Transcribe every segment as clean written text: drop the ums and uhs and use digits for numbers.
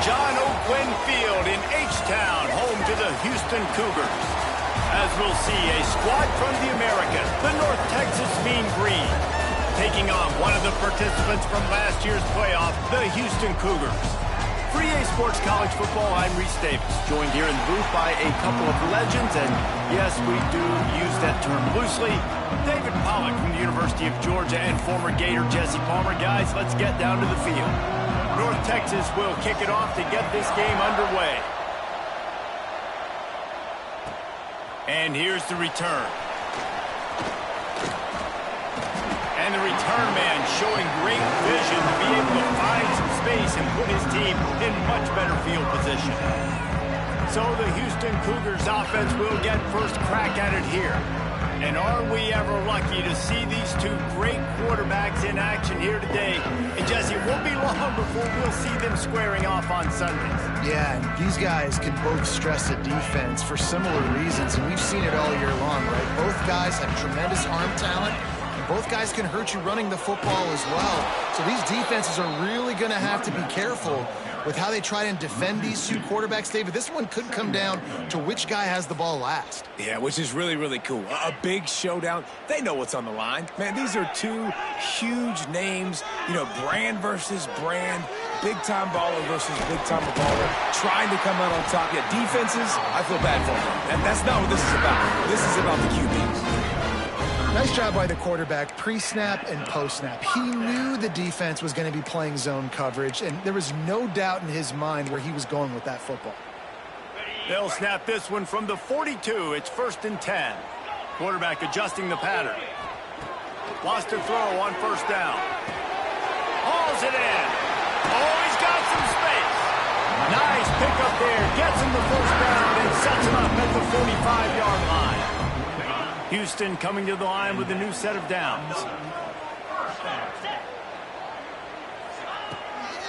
John O. Glenn Field in H-Town, home to the Houston Cougars. As we'll see, a squad from the Americas, the North Texas Mean Green, taking on one of the participants from last year's playoff, the Houston Cougars. For EA Sports College Football, I'm Reese Davis, joined here in the booth by a couple of legends, and yes, we do use that term loosely. David Pollack from the University of Georgia and former Gator Jesse Palmer. Guys, let's get down to the field. North Texas will kick it off to get this game underway. And here's the return. And the return man showing great vision to be able to find some space and put his team in much better field position. So the Houston Cougars offense will get first crack at it here. And are we ever lucky to see these two great quarterbacks in action here today? And Jesse, it won't be long before we'll see them squaring off on Sundays. Yeah, and these guys can both stress a defense for similar reasons, and we've seen it all year long, right? Both guys have tremendous arm talent. Both guys can hurt you running the football as well. So these defenses are really going to have to be careful with how they try and defend these two quarterbacks. David, this one could come down to which guy has the ball last. Yeah, which is really, really cool. A big showdown. They know what's on the line. Man, these are two huge names. You know, brand versus brand. Big-time baller versus big-time baller. Trying to come out on top. Yeah, defenses, I feel bad for them. And that's not what this is about. This is about the QBs. Nice job by the quarterback, pre-snap and post-snap. He knew the defense was going to be playing zone coverage, and there was no doubt in his mind where he was going with that football. They'll snap this one from the 42. It's 1st and 10. Quarterback adjusting the pattern. Lost to throw on first down. Hauls it in. Oh, he's got some space. Nice pickup there. Gets him the first down and sets him up at the 45-yard line. Houston coming to the line with a new set of downs.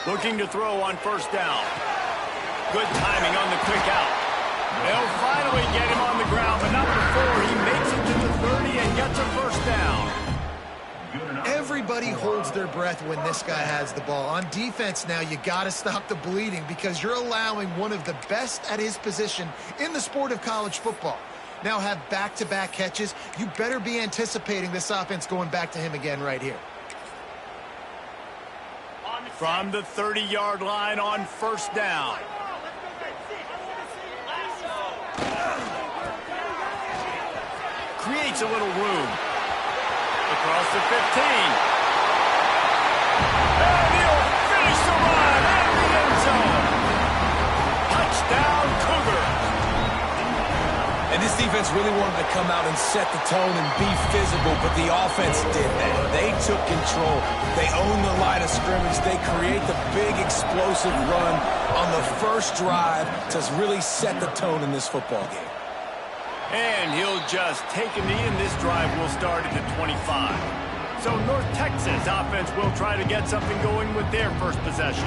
Looking to throw on first down. Good timing on the quick out. They'll finally get him on the ground, but not before he makes it to the 30 and gets a first down. Everybody holds their breath when this guy has the ball. On defense now, you got to stop the bleeding because you're allowing one of the best at his position in the sport of college football. Now have back-to-back catches. You better be anticipating this offense going back to him again right here. From the 30-yard line on first down. Creates a little room. Across the 15. And he'll finish the run at the end zone. Touchdown, Cougar. And this defense really wanted to come out and set the tone and be physical, but the offense did that. They took control. They owned the line of scrimmage. They create the big explosive run on the first drive to really set the tone in this football game. And he'll just take a knee, and this drive will start at the 25. So North Texas offense will try to get something going with their first possession.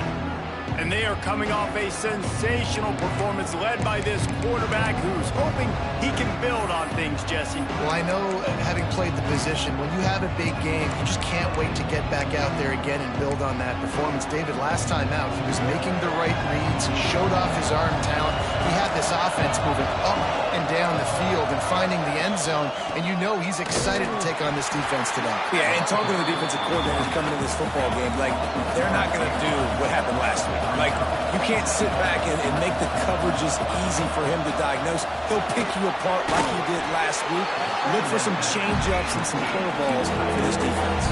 And they are coming off a sensational performance led by this quarterback who's hoping he can build on things, Jesse. Well, I know, having played the position, when you have a big game, you just can't wait to get back out there again and build on that performance. David, last time out, he was making the right reads. He showed off his arm talent. He had this offense moving up and down the field and finding the end zone, and you know he's excited to take on this defense today. Yeah, and talking to the defensive coordinators coming into this football game, like, they're not going to do what happened last week. Like, you can't sit back and make the coverages easy for him to diagnose. He'll pick you apart like he did last week. Look for some change-ups and some curveballs for this defense.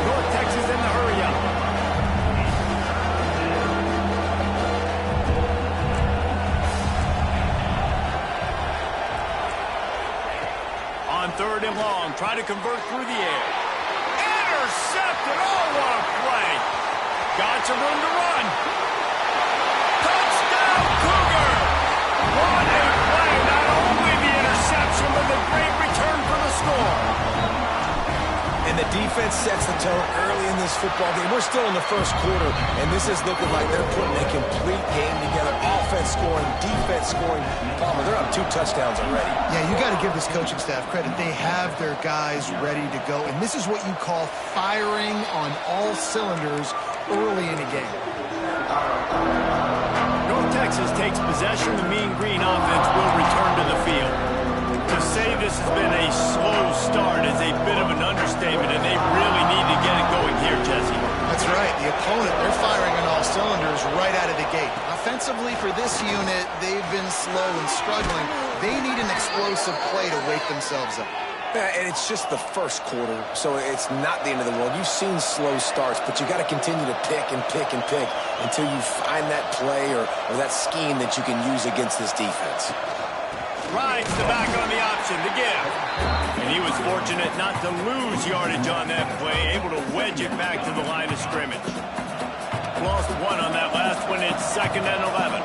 North Texas in the hurry-up. On 3rd and long, try to convert through the air. Intercepted! Oh, what a play! Got some room to run. Touchdown, Cougar! What a play! Not only the interception, but the great return for the score. And the defense sets the tone early in this football game. We're still in the first quarter, and this is looking like they're putting a complete game together. Offense scoring, defense scoring. Palmer, they're up 2 touchdowns already. Yeah, you got to give this coaching staff credit. They have their guys ready to go, and this is what you call firing on all cylinders early in a game. Texas takes possession, the Mean Green offense will return to the field. To say this has been a slow start is a bit of an understatement, and they really need to get it going here, Jesse. That's right. The opponent, they're firing on all cylinders right out of the gate. Offensively for this unit, they've been slow and struggling. They need an explosive play to wake themselves up. Yeah, and it's just the first quarter, so it's not the end of the world. You've seen slow starts, but you got to continue to pick and pick and pick until you find that play or that scheme that you can use against this defense. Rides the back on the option to give. And he was fortunate not to lose yardage on that play, able to wedge it back to the line of scrimmage. Lost one on that last one. It's 2nd and 11.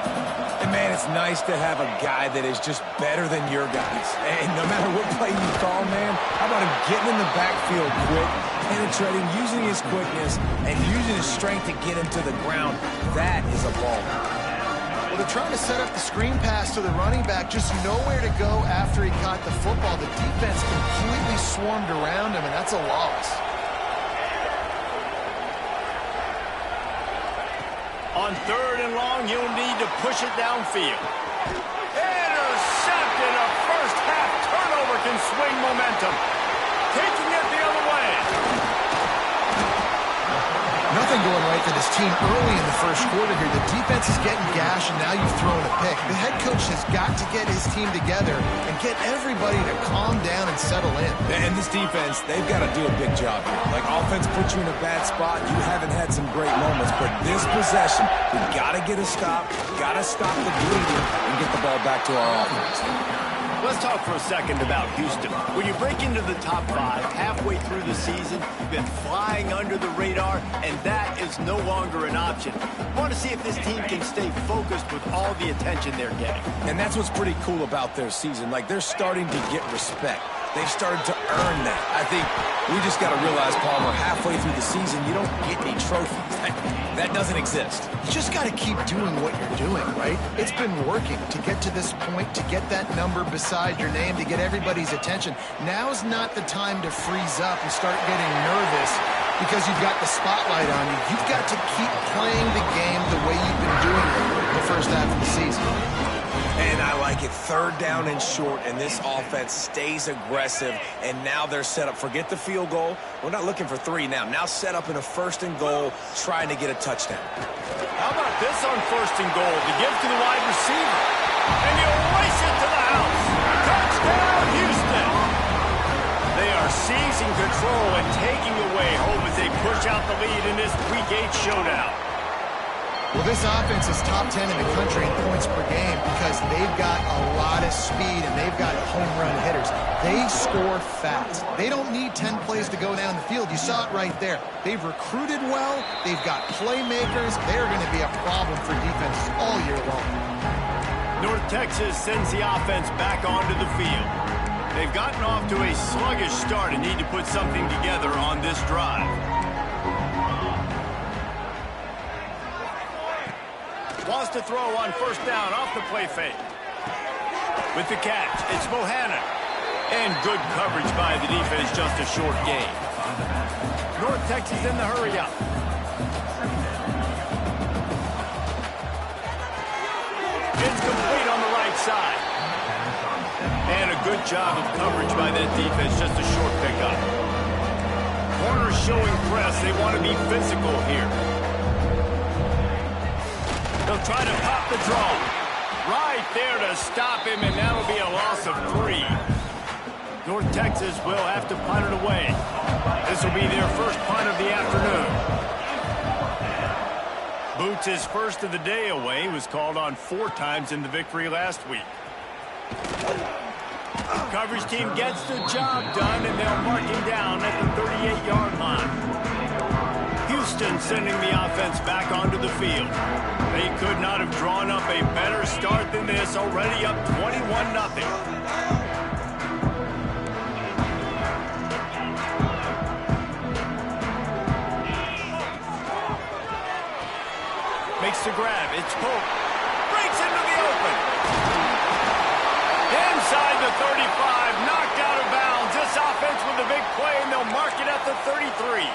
And, man, it's nice to have a guy that is just better than your guys. And no matter what play you call, man, how about him getting in the backfield quick, penetrating, using his quickness, and using his strength to get him to the ground. That is a ball. Well, they're trying to set up the screen pass to the running back, just nowhere to go after he caught the football. The defense completely swarmed around him, and that's a loss. On 3rd and long, you'll need to push it downfield. Intercepted. A first-half turnover can swing momentum. Taking it the other way. Nothing going right for this team early in the first quarter here. The defense is getting gashed, and now you've thrown a pick. The head coach has got to get his team together and get everybody to calm down and settle in. And this defense, they've got to do a big job here. Like, offense puts you in a bad spot. You haven't had some great moments, but this possession, we've got to get a stop, got to stop the bleeding, and get the ball back to our offense. Let's talk for a second about Houston. When you break into the top 5 halfway through the season, you've been flying under the radar, and that is no longer an option. You want to see if this team can stay focused with all the attention they're getting. And that's what's pretty cool about their season. Like, they're starting to get respect. They've started to earn that. I think we just got to realize, Palmer, halfway through the season, you don't get any trophies. That doesn't exist. You just got to keep doing what you're doing, right? It's been working to get to this point, to get that number beside your name, to get everybody's attention. Now's not the time to freeze up and start getting nervous because you've got the spotlight on you. You've got to keep playing the game the way you've been doing it the first half of the season. And I like it. 3rd down and short, and this offense stays aggressive, and now they're set up. Forget the field goal. We're not looking for 3 now. Now set up in a 1st and goal, trying to get a touchdown. How about this on 1st and goal? The give to the wide receiver. And he'll race it to the house. Touchdown, Houston. They are seizing control and taking away hope as they push out the lead in this Week 8 showdown. Well, this offense is top 10 in the country in points per game because they've got a lot of speed and they've got home run hitters. They score fast. They don't need 10 plays to go down the field. You saw it right there. They've recruited well. They've got playmakers. They're going to be a problem for defenses all year long. North Texas sends the offense back onto the field. They've gotten off to a sluggish start and need to put something together on this drive. Wants to throw on 1st down off the play fake. With the catch, it's Bohannon. And good coverage by the defense, just a short gain. North Texas in the hurry-up. It's complete on the right side. And a good job of coverage by that defense, just a short pickup. Corners showing press. They want to be physical here. They'll try to pop the draw. Right there to stop him, and that'll be a loss of 3. North Texas will have to punt it away. This will be their first punt of the afternoon. Boots' first of the day away was called on 4 times in the victory last week. Coverage team gets the job done, and they'll mark him down at the 38-yard line. Houston sending the offense back onto the field. They could not have drawn up a better start than this, already up 21-0. Makes the grab. It's Pope. Breaks into the open. Inside the 35. Knocked out of bounds. This offense with a big play, and they'll mark it at the 33.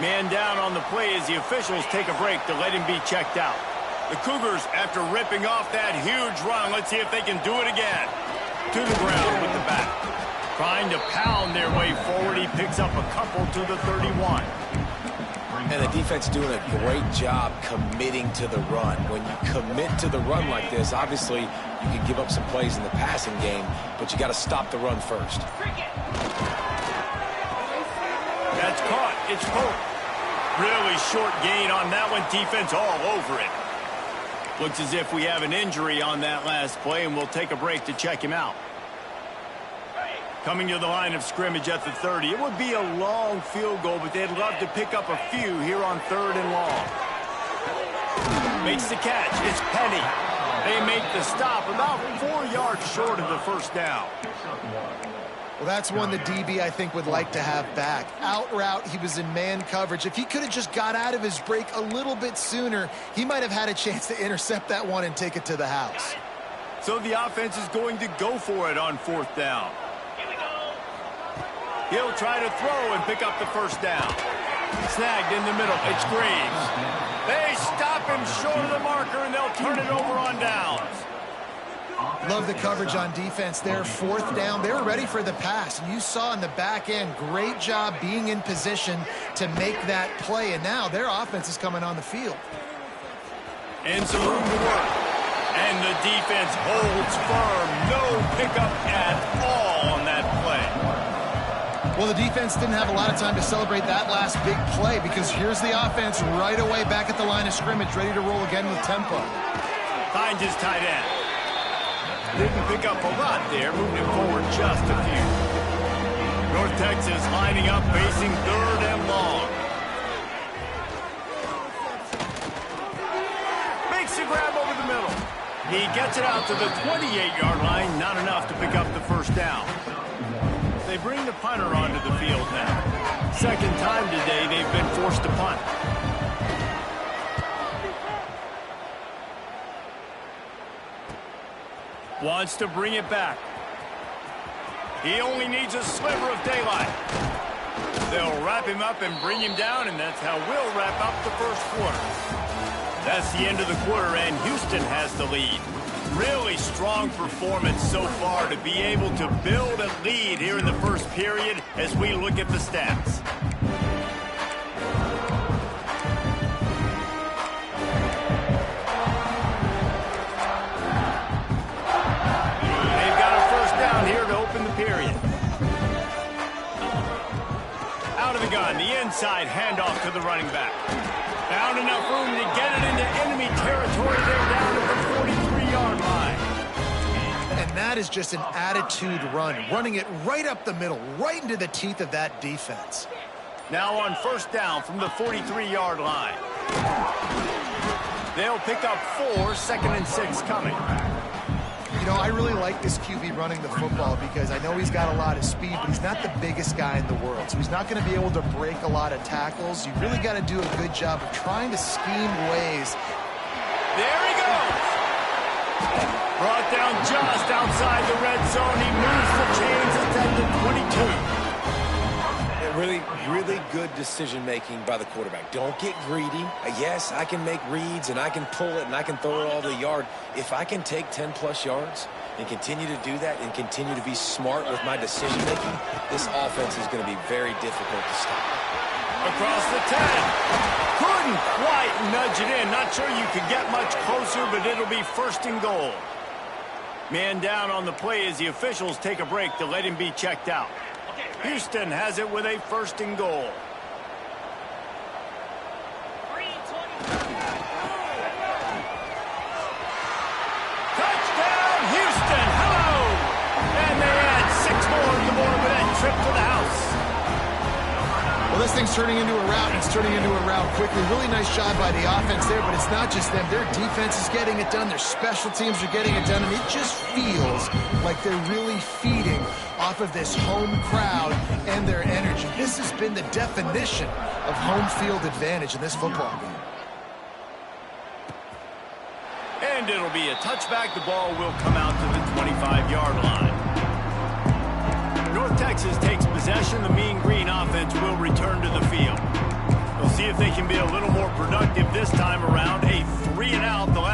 Man down on the play as the officials take a break to let him be checked out. The Cougars, after ripping off that huge run, let's see if they can do it again. To the ground with the back. Trying to pound their way forward. He picks up a couple to the 31. And the defense doing a great job committing to the run. When you commit to the run like this, obviously you can give up some plays in the passing game, but you got to stop the run first. That's caught. It's Pope. Really short gain on that one. Defense all over it. Looks as if we have an injury on that last play, and we'll take a break to check him out. Coming to the line of scrimmage at the 30. It would be a long field goal, but they'd love to pick up a few here on 3rd and long. Makes the catch. It's Penny. They make the stop about 4 yards short of the first down. Well, that's one the DB, I think, would like to have back. Out route, he was in man coverage. If he could have just got out of his break a little bit sooner, he might have had a chance to intercept that one and take it to the house. So the offense is going to go for it on 4th down. He'll try to throw and pick up the first down. Snagged in the middle. It's Greaves. They stop him short of the marker, and they'll turn it over on downs. Love the coverage on defense there. 4th down. They were ready for the pass. And you saw in the back end, great job being in position to make that play. And now their offense is coming on the field. And some room to work. And the defense holds firm. No pickup at all on that play. Well, the defense didn't have a lot of time to celebrate that last big play because here's the offense right away back at the line of scrimmage, ready to roll again with tempo. Finds his tight end. Didn't pick up a lot there, moving it forward just a few. North Texas lining up, facing 3rd and long. Makes the grab over the middle. He gets it out to the 28-yard line, not enough to pick up the first down. They bring the punter onto the field now. Second time today they've been forced to punt. Wants to bring it back. He only needs a sliver of daylight. They'll wrap him up and bring him down, and that's how we'll wrap up the first quarter. That's the end of the quarter, and Houston has the lead. Really strong performance so far to be able to build a lead here in the first period as we look at the stats. They've got a first down here to open the period. Out of the gun, the inside handoff to the running back. Found enough room to get it into enemy territory. They're down at the 43-yard line. And that is just an attitude run, running it right up the middle, right into the teeth of that defense. Now on first down from the 43-yard line. They'll pick up 4, 2nd and 6 coming. You know, I really like this QB running the football because I know he's got a lot of speed, but he's not the biggest guy in the world. So he's not going to be able to break a lot of tackles. You really got to do a good job of trying to scheme ways. There he goes. Brought down just outside the red zone. He moves the chains at the 22. Really good decision-making by the quarterback. Don't get greedy. Yes, I can make reads, and I can pull it, and I can throw it all the yard. If I can take 10-plus yards and continue to do that and continue to be smart with my decision-making, this offense is going to be very difficult to stop. Across the 10. Couldn't quite nudge it in. Not sure you could get much closer, but it'll be 1st and goal. Man down on the play as the officials take a break to let him be checked out. Houston has it with a 1st and goal. Touchdown, Houston! Hello! And they add 6 more to the board with that trip to the house. Well, this thing's turning into a rout, and it's turning into a rout quickly. Really nice job by the offense there, but it's not just them. Their defense is getting it done. Their special teams are getting it done, and it just feels like they're really feeding off of this home crowd and their energy. This has been the definition of home field advantage in this football game. And it'll be a touchback. The ball will come out to the 25-yard line. North Texas takes possession. The Mean Green offense will return to the field. We'll see if they can be a little more productive this time around. A 3-and-out the last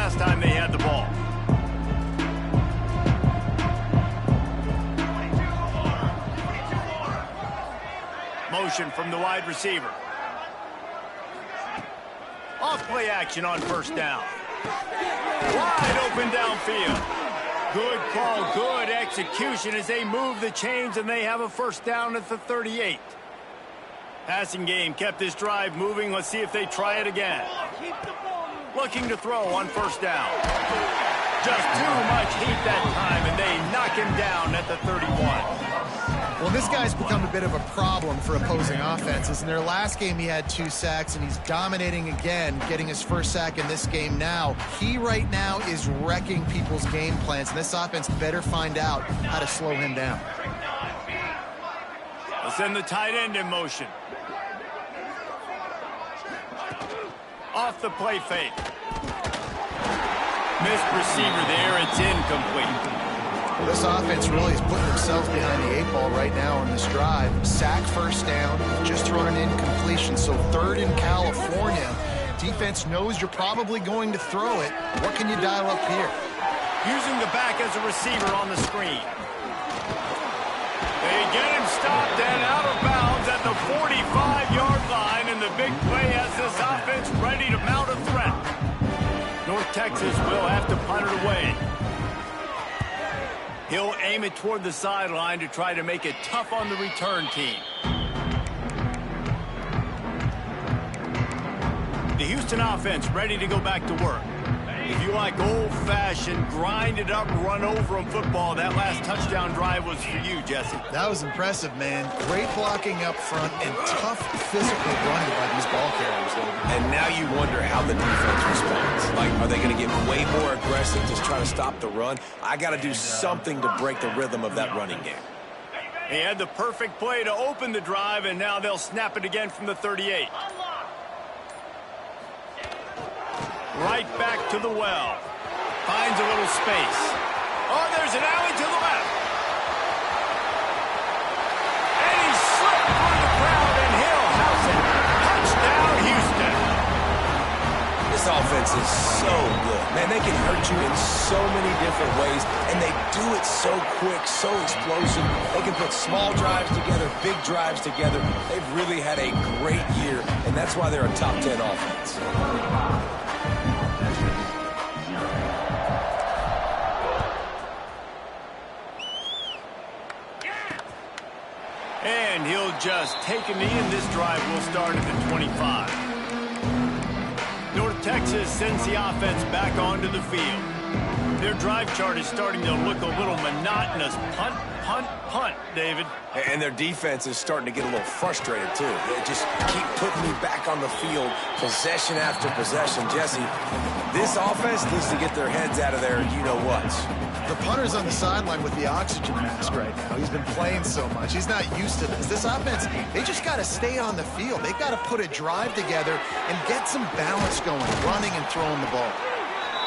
motion from the wide receiver. Off play action on first down. Wide open downfield. Good call, good execution as they move the chains and they have a first down at the 38. Passing game kept this drive moving. Let's see if they try it again. Looking to throw on first down. Just too much heat that time, and they knock him down at the 31. Well, this guy's become a bit of a problem for opposing offenses. In their last game, he had 2 sacks, and he's dominating again, getting his first sack in this game now. He right now is wrecking people's game plans, and this offense better find out how to slow him down. They'll send the tight end in motion. Off the play fake. Missed receiver there. It's incomplete. This offense really is putting themselves behind the 8 ball right now on this drive. Sack first down, just thrown an incompletion, so 3rd in California. Defense knows you're probably going to throw it. What can you dial up here? Using the back as a receiver on the screen. They get him stopped and out of bounds at the 45-yard line, and the big play has this offense ready to mount a threat. North Texas will have to punt it away. He'll aim it toward the sideline to try to make it tough on the return team. The Houston offense ready to go back to work. If you like old-fashioned, grind-it-up, run-over-'em football, that last touchdown drive was for you, Jesse. That was impressive, man. Great blocking up front and tough physical running by these ball carriers. And now you wonder how the defense responds. Like, are they going to get way more aggressive, just try to stop the run? I got to do something to break the rhythm of that running game. He had the perfect play to open the drive, and now they'll snap it again from the 38. Right back to the well. Finds a little space. Oh, there's an alley to the left. And he slipped through the crowd, and Hill house it. Touchdown, Houston. This offense is so good. Man, they can hurt you in so many different ways, and they do it so quick, so explosive. They can put small drives together, big drives together. They've really had a great year, and that's why they're a top 10 offense. And he'll just take a knee, and this drive will start at the 25. North Texas sends the offense back onto the field. Their drive chart is starting to look a little monotonous. Punt, punt, punt, David. And their defense is starting to get a little frustrated, too. They just keep putting me back on the field, possession after possession. Jesse, this offense needs to get their heads out of there, you-know-whats. The punter's on the sideline with the oxygen mask right now. He's been playing so much. He's not used to this. This offense, they just got to stay on the field. They've got to put a drive together and get some balance going, running and throwing the ball.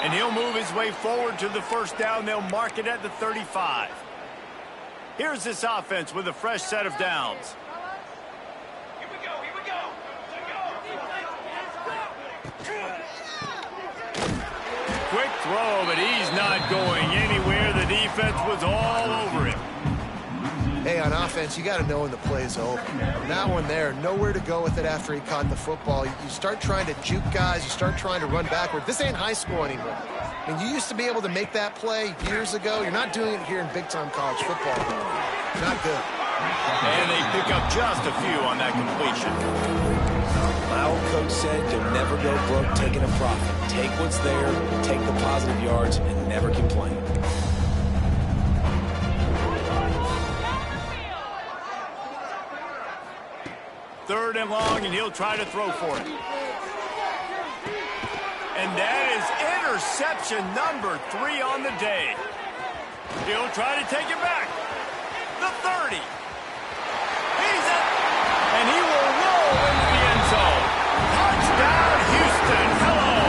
And he'll move his way forward to the first down. They'll mark it at the 35. Here's this offense with a fresh set of downs. Here we go, here we go. Quick throw, but he's not going anywhere. The defense was all over him. Hey, on offense, you got to know when the play's open. That one there, nowhere to go with it after he caught the football. You start trying to juke guys. You start trying to run backward. This ain't high school anymore. I mean, you used to be able to make that play years ago. You're not doing it here in big-time college football. Not good. And they pick up just a few on that completion. My old coach said you'll never go broke taking a profit. Take what's there, take the positive yards, and never complain. Third and long, and he'll try to throw for it. And that is interception number 3 on the day. He'll try to take it back. The 30. He's in, and he will roll into the end zone. Touchdown, Houston. Hello.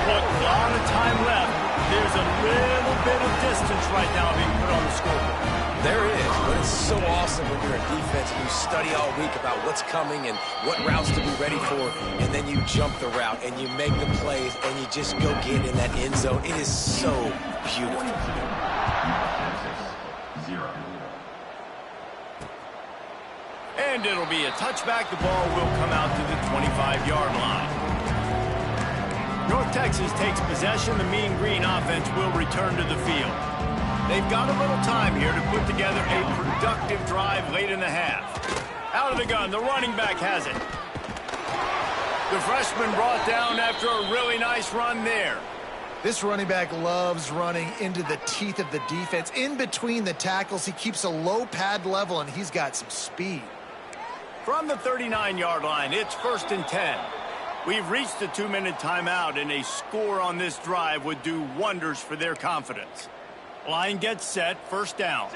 Look, a lot of time left. There's a little bit of distance right now being put on the scoreboard. There is, but it's so awesome when you're a defense and you study all week about what's coming and what routes to be ready for, and then you jump the route and you make the plays and you just go get in that end zone. It is so beautiful. And it'll be a touchback. The ball will come out to the 25-yard line. North Texas takes possession. The Mean Green offense will return to the field. They've got a little time here to put together a productive drive late in the half. Out of the gun, the running back has it. The freshman brought down after a really nice run there. This running back loves running into the teeth of the defense. In between the tackles, he keeps a low pad level, and he's got some speed. From the 39-yard line, it's 1st and 10. We've reached the 2-minute timeout, and a score on this drive would do wonders for their confidence. Line gets set, 1st down.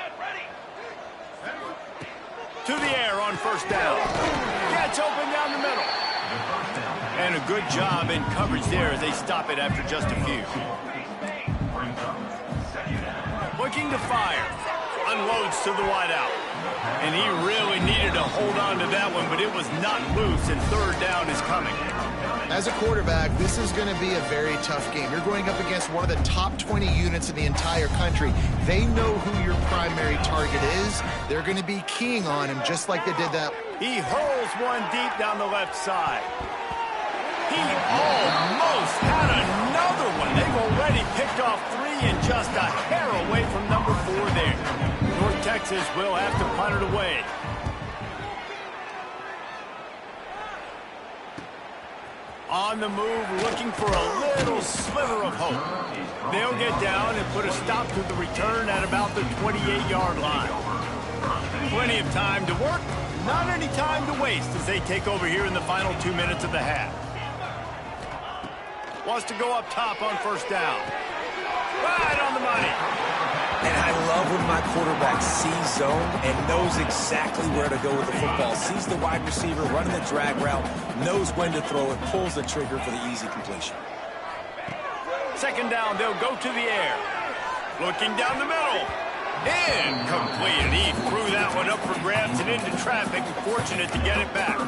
To the air on 1st down. Gets open down the middle. And a good job in coverage there as they stop it after just a few. Looking to fire. Unloads to the wideout. And he really needed to hold on to that one, but it was not loose, and 3rd down is coming. As a quarterback, this is going to be a very tough game. You're going up against one of the top 20 units in the entire country. They know who your primary target is. They're going to be keying on him just like they did that. He hurls one deep down the left side. He almost had another one. They've already picked off 3 and just a hair away from number 4 there. North Texas will have to punt it away. On the move, looking for a little sliver of hope. They'll get down and put a stop to the return at about the 28-yard line. Plenty of time to work, not any time to waste as they take over here in the final 2 minutes of the half. Wants to go up top on 1st down. Right on the money. And I love when my quarterback sees zone and knows exactly where to go with the football. Sees the wide receiver running the drag route, knows when to throw it, pulls the trigger for the easy completion. 2nd down, they'll go to the air. Looking down the middle. Incomplete. And he threw that one up for grabs and into traffic. Fortunate to get it back.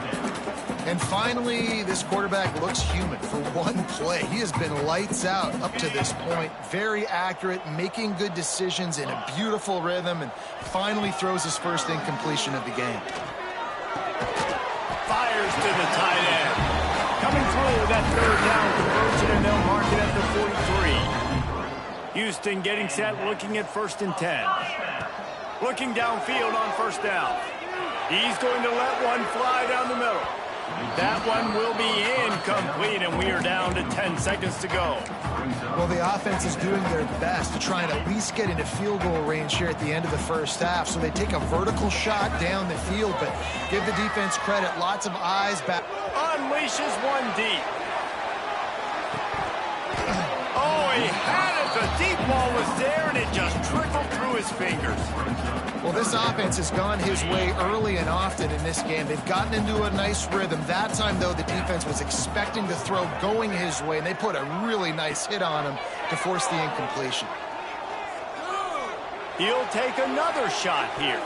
And finally, this quarterback looks human for one play. He has been lights out up to this point. Very accurate, making good decisions in a beautiful rhythm, and finally throws his first incompletion of the game. Fires to the tight end. Coming through with that 3rd down conversion, and they'll mark it at the 43. Houston getting set, looking at 1st and 10. Looking downfield on 1st down. He's going to let one fly down the middle. That one will be incomplete, and we are down to 10 seconds to go. Well, the offense is doing their best to try and at least get into field goal range here at the end of the 1st half. So they take a vertical shot down the field, but give the defense credit. Lots of eyes back. Unleashes one deep. Oh, he had it. The deep ball was there, and it just trickled through his fingers. Well, this offense has gone his way early and often in this game. They've gotten into a nice rhythm. That time, though, the defense was expecting the throw going his way, and they put a really nice hit on him to force the incompletion. He'll take another shot here.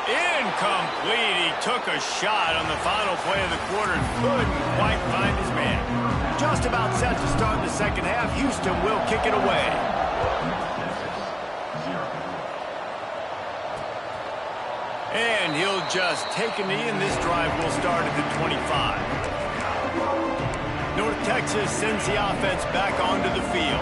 Incomplete. He took a shot on the final play of the quarter and couldn't quite find his man. Just about set to start the 2nd half. Houston will kick it away. And he'll just take a knee, and this drive will start at the 25. North Texas sends the offense back onto the field.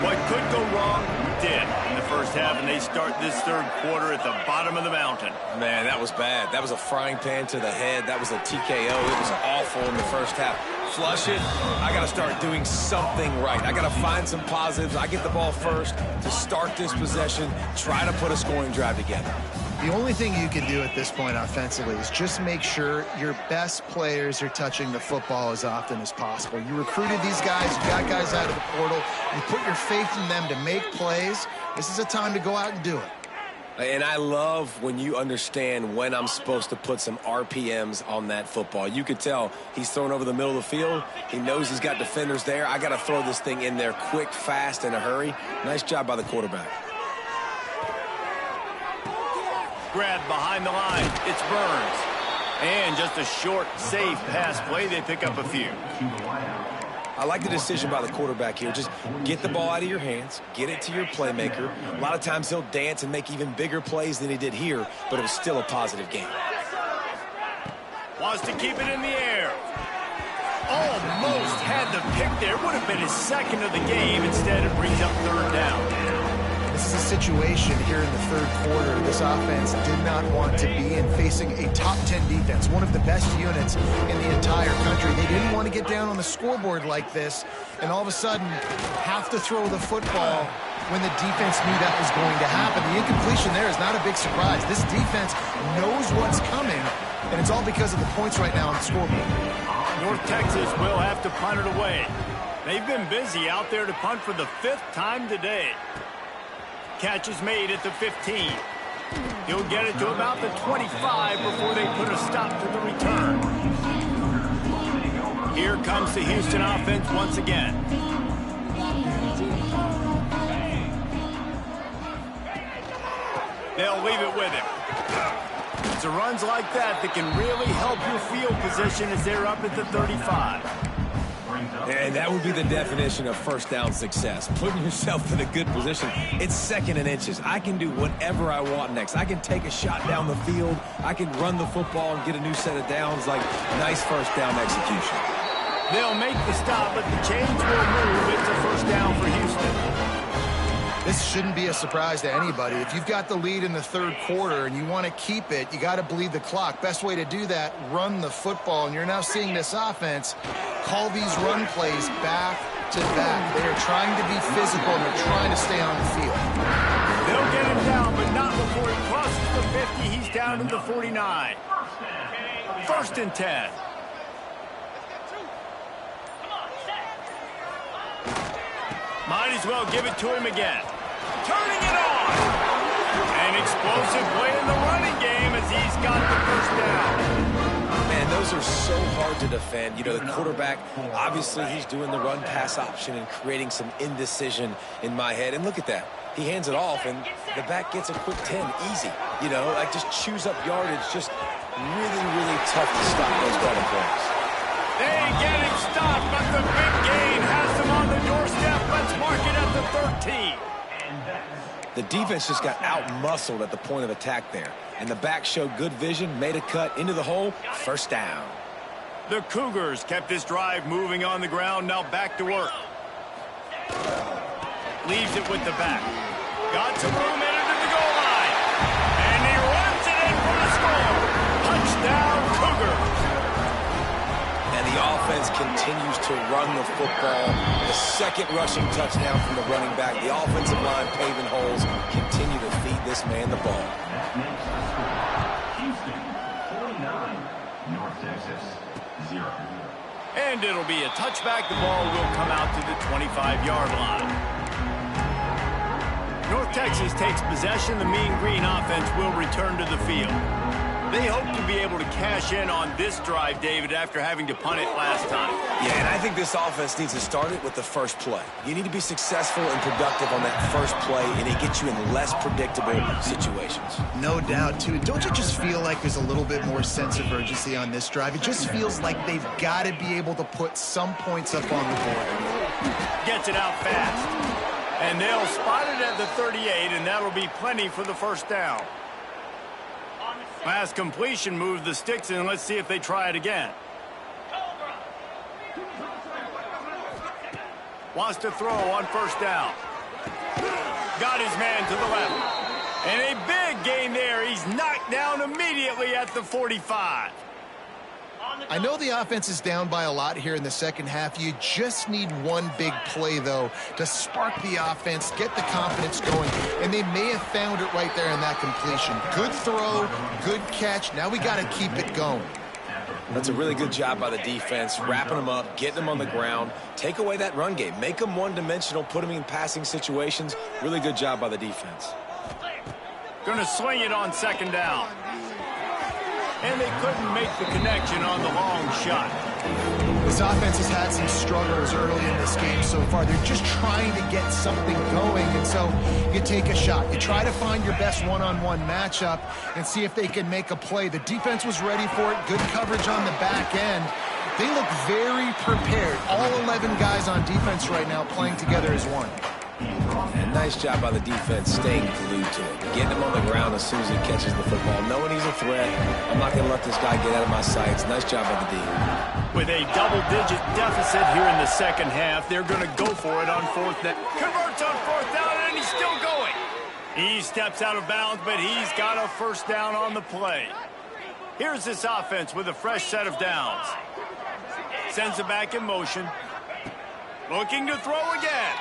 What could go wrong did in the 1st half, and they start this 3rd quarter at the bottom of the mountain. Man, that was bad. That was a frying pan to the head. That was a TKO. It was awful in the 1st half. Flush it. I got to start doing something right. I got to find some positives. I get the ball first to start this possession, try to put a scoring drive together. The only thing you can do at this point offensively is just make sure your best players are touching the football as often as possible. You recruited these guys, you got guys out of the portal, you put your faith in them to make plays. This is a time to go out and do it. And I love when you understand when I'm supposed to put some RPMs on that football. You could tell he's thrown over the middle of the field. He knows he's got defenders there. I got to throw this thing in there quick, fast, in a hurry. Nice job by the quarterback. Grabbed behind the line. It's Burns. And just a short, safe pass play. They pick up a few. I like the decision by the quarterback here. Just get the ball out of your hands, get it to your playmaker. A lot of times he'll dance and make even bigger plays than he did here, but it was still a positive game. Wants to keep it in the air. Almost had the pick there. Would have been his second of the game. Instead, it brings up third down. This is a situation here in the third quarter this offense did not want to be in, facing a top 10 defense, one of the best units in the entire country. They didn't want to get down on the scoreboard like this, and all of a sudden have to throw the football when the defense knew that was going to happen. The incompletion there is not a big surprise. This defense knows what's coming, and it's all because of the points right now on the scoreboard. North Texas will have to punt it away. They've been busy out there to punt for the 5th time today. Catch is made at the 15. He'll get it to about the 25 before they put a stop to the return. Here comes the Houston offense once again. They'll leave it with him. It's runs like that that can really help your field position as they're up at the 35. And that would be the definition of first down success. Putting yourself in a good position. It's 2nd and inches. I can do whatever I want next. I can take a shot down the field. I can run the football and get a new set of downs. Like, nice first down execution. They'll make the stop, but the chains will move. It's a first down for Houston. This shouldn't be a surprise to anybody. If you've got the lead in the third quarter and you want to keep it, you got to bleed the clock. Best way to do that, run the football. And you're now seeing this offense call these run plays back to back. They are trying to be physical, and they're trying to stay on the field. They'll get him down, but not before he crosses the 50. He's down to the 49. 1st and 10. Might as well give it to him again. Turning it on. An explosive play in the running game as he's got the first down. Man, those are so hard to defend. You know, the quarterback, obviously he's doing the run-pass option and creating some indecision in my head. And look at that. He hands it off, and the back gets a quick 10. Easy. You know, like just chews up yardage. Just really, really tough to stop those kind of plays. They get him stopped, but the big gain has them on the doorstep. Let's mark it at the 13. The defense just got out-muscled at the point of attack there. And the back showed good vision, made a cut into the hole, first down. The Cougars kept this drive moving on the ground, now back to work. Leaves it with the back. Got some room headed to the goal line. And he runs it in for the score. Touchdown, Cougars. And the offense continues to run the football. The 2nd rushing touchdown from the running back. The offensive line paving holes. Continue to feed this man the ball. Houston, 49. North Texas, 0. And it'll be a touchback. The ball will come out to the 25-yard line. North Texas takes possession. The Mean Green offense will return to the field. They hope to be able to cash in on this drive, David, after having to punt it last time. Yeah, and I think this offense needs to start it with the first play. You need to be successful and productive on that first play, and it gets you in less predictable situations. No doubt, too. Don't you just feel like there's a little bit more sense of urgency on this drive? It just feels like they've got to be able to put some points up on the board. Gets it out fast. And they'll spot it at the 38, and that'll be plenty for the first down. Last completion moved the sticks in. Let's see if they try it again. Wants to throw on first down. Got his man to the left. And a big gain there. He's knocked down immediately at the 45. I know the offense is down by a lot here in the second half. You just need one big play, though, to spark the offense, get the confidence going, and they may have found it right there in that completion. Good throw, good catch. Now we got to keep it going. That's a really good job by the defense, wrapping them up, getting them on the ground. Take away that run game. Make them one-dimensional, put them in passing situations. Really good job by the defense. Going to swing it on second down. And they couldn't make the connection on the long shot. This offense has had some struggles early in this game so far. They're just trying to get something going, and so you take a shot. You try to find your best one-on-one matchup and see if they can make a play. The defense was ready for it. Good coverage on the back end. They look very prepared. All 11 guys on defense right now playing together as one. And nice job by the defense staying glued to it. Getting him on the ground as soon as he catches the football. Knowing he's a threat, I'm not going to let this guy get out of my sights. Nice job by the D. With a double-digit deficit here in the second half, they're going to go for it on fourth down. Converts on fourth down, and he's still going. He steps out of bounds, but he's got a first down on the play. Here's this offense with a fresh set of downs. Sends it back in motion. Looking to throw again.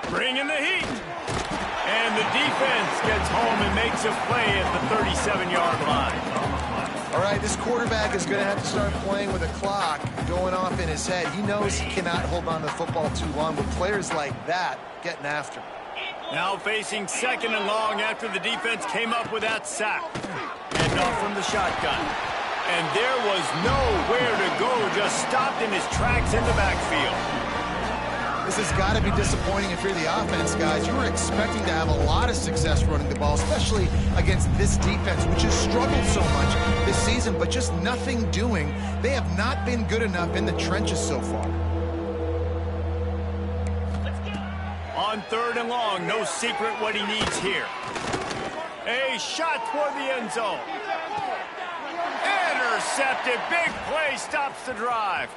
Bringing the heat. And the defense gets home and makes a play at the 37-yard line. All right, this quarterback is going to have to start playing with a clock going off in his head. He knows he cannot hold on to the football too long with players like that getting after him. Now facing second and long after the defense came up with that sack. And off from the shotgun. And there was nowhere to go, just stopped in his tracks in the backfield. This has got to be disappointing if you're the offense, guys. You were expecting to have a lot of success running the ball, especially against this defense, which has struggled so much this season, but just nothing doing. They have not been good enough in the trenches so far. On third and long, no secret what he needs here. A shot toward the end zone. Intercepted. Big play stops the drive.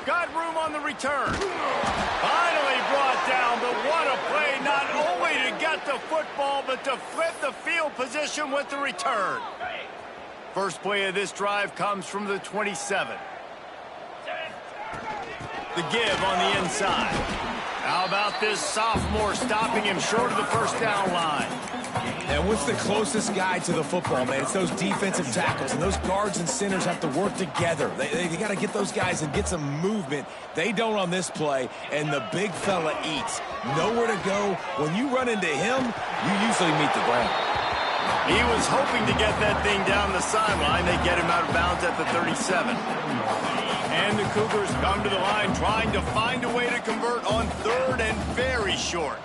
Got room on the return. Finally brought down, but what a play, not only to get the football, but to flip the field position with the return. First play of this drive comes from the 27. The give on the inside. How about this sophomore stopping him short of the first down line? And what's the closest guy to the football, man? It's those defensive tackles, and those guards and centers have to work together. They got to get those guys and get some movement. They don't on this play, and the big fella eats. Nowhere to go. When you run into him, you usually meet the ground. He was hoping to get that thing down the sideline. They get him out of bounds at the 37. And the Cougars come to the line trying to find a way to convert on third and very short.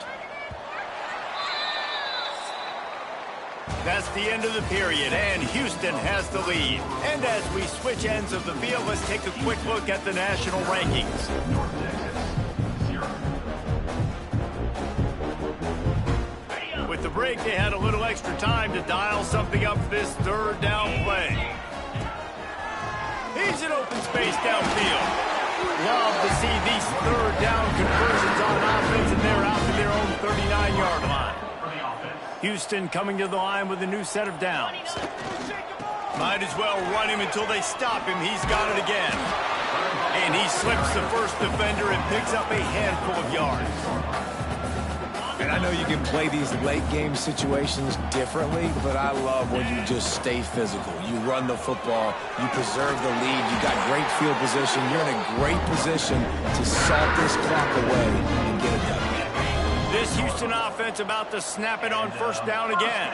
That's the end of the period, and Houston has the lead. And as we switch ends of the field, let's take a quick look at the national rankings. North Texas, 0. With the break, they had a little extra time to dial something up for this third down play. He's in open space downfield. Love to see these third down conversions on offense, and they're out to their own 39-yard line. Houston coming to the line with a new set of downs. Might as well run him until they stop him. He's got it again. And he slips the first defender and picks up a handful of yards. And I know you can play these late-game situations differently, but I love when you just stay physical. You run the football, you preserve the lead, you got great field position, you're in a great position to salt this clock away and get it done. This Houston offense about to snap it on first down again.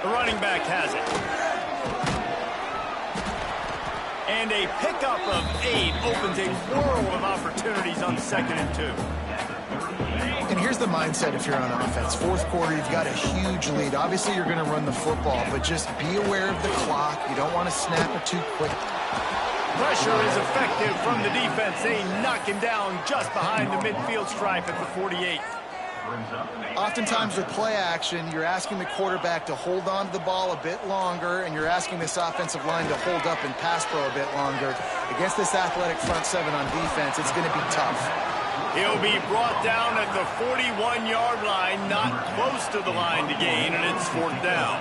The running back has it. And a pickup of 8 opens a world of opportunities on 2nd and 2. And here's the mindset if you're on offense. Fourth quarter, you've got a huge lead. Obviously, you're going to run the football, but just be aware of the clock. You don't want to snap it too quick. Pressure is effective from the defense. They knock him down just behind the midfield stripe at the 48. Oftentimes with play action, you're asking the quarterback to hold on to the ball a bit longer, and you're asking this offensive line to hold up and pass pro a bit longer. Against this athletic front seven on defense, it's going to be tough. He'll be brought down at the 41-yard line, not close to the line to gain, and it's fourth down.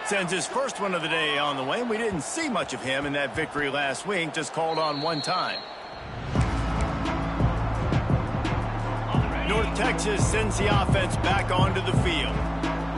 Sends his first one of the day on the way, and we didn't see much of him in that victory last week, just called on one time. North Texas sends the offense back onto the field.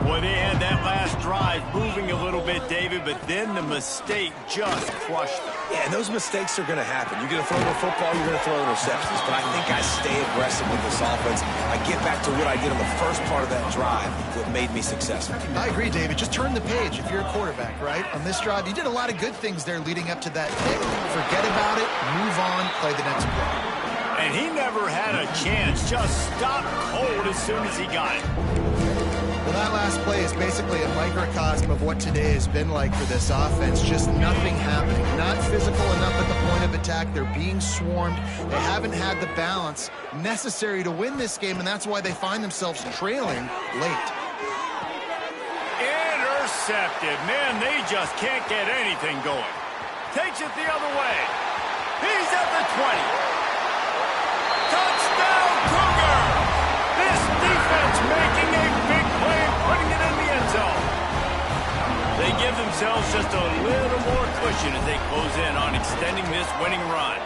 Well, they had that last drive moving a little bit, David, but then the mistake just crushed them. Yeah, and those mistakes are going to happen. You're going to throw the football, you're going to throw interceptions. But I think I stay aggressive with this offense. I get back to what I did on the first part of that drive that made me successful. I agree, David. Just turn the page if you're a quarterback, right? On this drive, you did a lot of good things there leading up to that pick. Forget about it, move on, play the next play. And he never had a chance. Just stopped cold as soon as he got it. Well, that last play is basically a microcosm of what today has been like for this offense. Just nothing happening. Not physical enough at the point of attack. They're being swarmed. They haven't had the balance necessary to win this game, and that's why they find themselves trailing late. Intercepted. Man, they just can't get anything going. Takes it the other way. He's at the 20. Touchdown, Cougar! This defense making a big play and putting it in the end zone. They give themselves just a little more cushion as they close in on extending this winning run.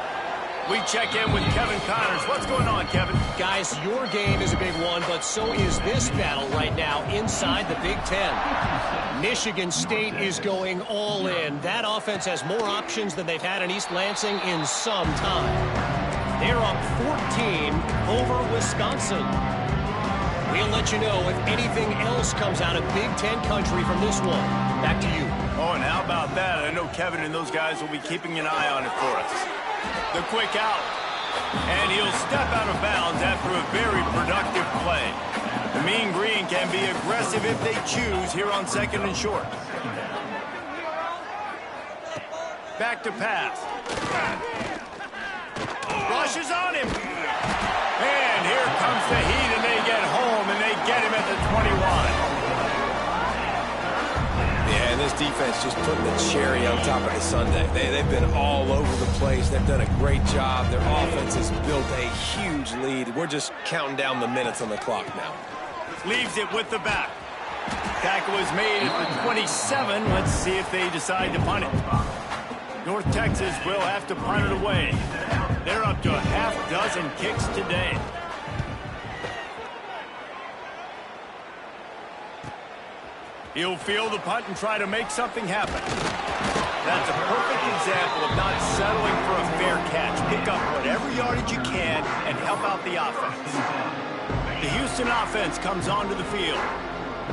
We check in with Kevin Connors. What's going on, Kevin? Guys, your game is a big one, but so is this battle right now inside the Big Ten. Michigan State is going all in. That offense has more options than they've had in East Lansing in some time. They're up 14 over Wisconsin. We'll let you know if anything else comes out of Big Ten country from this one. Back to you. Oh, and how about that? I know Kevin and those guys will be keeping an eye on it for us. The quick out. And he'll step out of bounds after a very productive play. The Mean Green can be aggressive if they choose here on 2nd and short. Back to pass. Rushes on him. And here comes the heat, and they get home, and they get him at the 21. Yeah, and this defense just putting the cherry on top of the sundae. They've been all over the place. They've done a great job. Their offense has built a huge lead. We're just counting down the minutes on the clock now. Leaves it with the back. Tackle is made at the 27. Let's see if they decide to punt it. North Texas will have to punt it away. They're up to a half dozen kicks today. He'll field the punt and try to make something happen. That's a perfect example of not settling for a fair catch. Pick up whatever yardage you can and help out the offense. The Houston offense comes onto the field.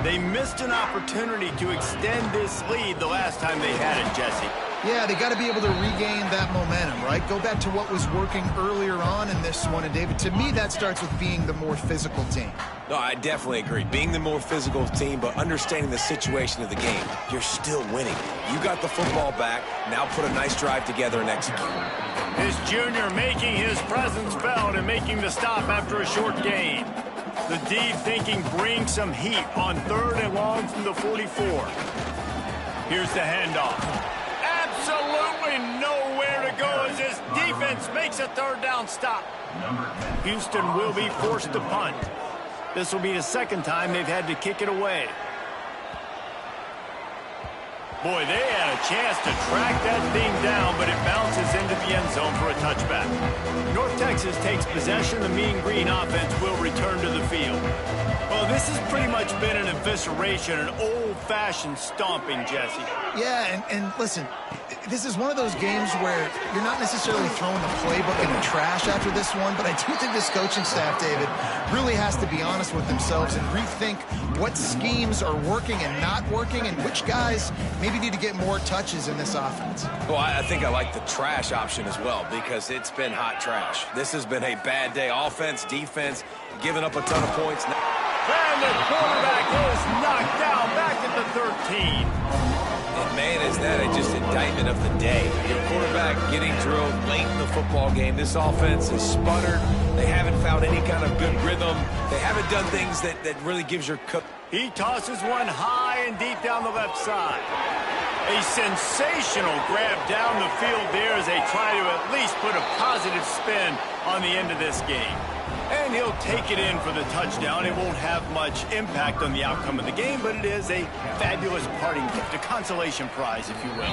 They missed an opportunity to extend this lead the last time they had it, Jesse. Yeah, they got to be able to regain that momentum, right? Go back to what was working earlier on in this one. And, David, to me, that starts with being the more physical team. No, I definitely agree. Being the more physical team, but understanding the situation of the game. You're still winning. You got the football back. Now put a nice drive together and execute. This junior making his presence felt and making the stop after a short gain. The D thinking bring some heat on 3rd and long from the 44. Here's the handoff. Absolutely nowhere to go as this defense makes a 3rd down stop. Houston will be forced to punt. This will be the 2nd time they've had to kick it away. Boy, they had a chance to track that thing down, but it bounces into the end zone for a touchback. North Texas takes possession. The Mean Green offense will return to the field. Well, this has pretty much been an evisceration, an old-fashioned stomping, Jesse. Yeah, and listen, this is one of those games where you're not necessarily throwing the playbook in the trash after this one, but I do think this coaching staff, David, really has to be honest with themselves and rethink what schemes are working and not working and which guys maybe need to get more touches in this offense. Well, I think I like the trash option as well because it's been hot trash. This has been a bad day. Offense, defense, giving up a ton of points. And the quarterback is knocked down back at the 13. And, man, is that just indictment of the day. Your quarterback getting drilled late in the football game. This offense is sputtered. They haven't found any kind of good rhythm. They haven't done things that really gives your cook. He tosses one high and deep down the left side. A sensational grab down the field there as they try to at least put a positive spin on the end of this game. And he'll take it in for the touchdown. It won't have much impact on the outcome of the game, but it is a fabulous parting gift, a consolation prize, if you will.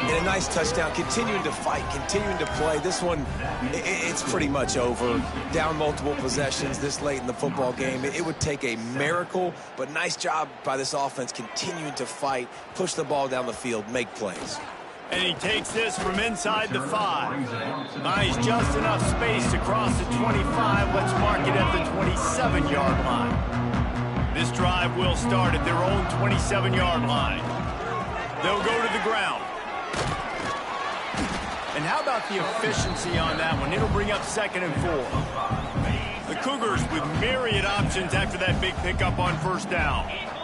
And a nice touchdown, continuing to fight, continuing to play. This one, it's pretty much over. Down multiple possessions this late in the football game. It would take a miracle, but nice job by this offense continuing to fight, push the ball down the field, make plays. And he takes this from inside the 5. Nice, just enough space to cross the 25. Let's mark it at the 27-yard line. This drive will start at their own 27-yard line. They'll go to the ground. And how about the efficiency on that one? It'll bring up 2nd and 4. The Cougars with myriad options after that big pickup on 1st down.